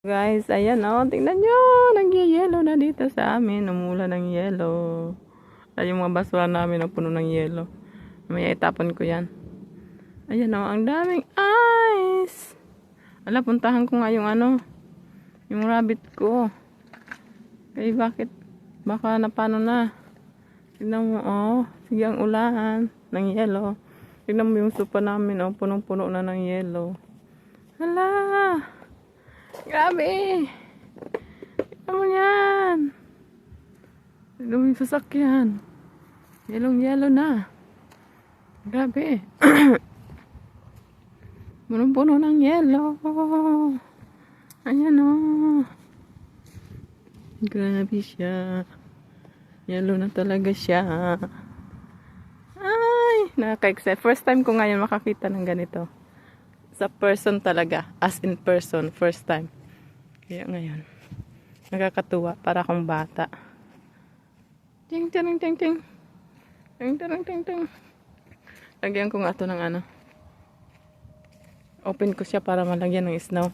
Guys, ayan o. Tingnan nyo. Nagyayelo na dito sa amin. Umula ng yelo. Ay, yung mga basura namin ang puno ng yelo. May itapon ko yan. Ayan o. Ang daming ice. Ala, puntahan ko nga yung yung rabbit ko. Kaya bakit? Baka napano na. Tignan mo o. Sige ang ulan ng yelo. Tignan mo yung sopa namin o. Punong-puno na ng yelo. Hala. Grabe! Tignan mo yan! Tignan mo yung sasakyan. Yellow na. Grabe. Punong-puno ng yellow. Ayan o. Grabe siya. Yellow na talaga siya. Ay! Nakaka-excite. First time ko ngayon makakita ng ganito. Sa person talaga. As in person. First time. Kaya ngayon. Nakakatuwa. Para akong bata. Ting ting ting ting. Ting ting ting ting. Lagyan ko nga ito ng Open ko siya para malagyan ng snow.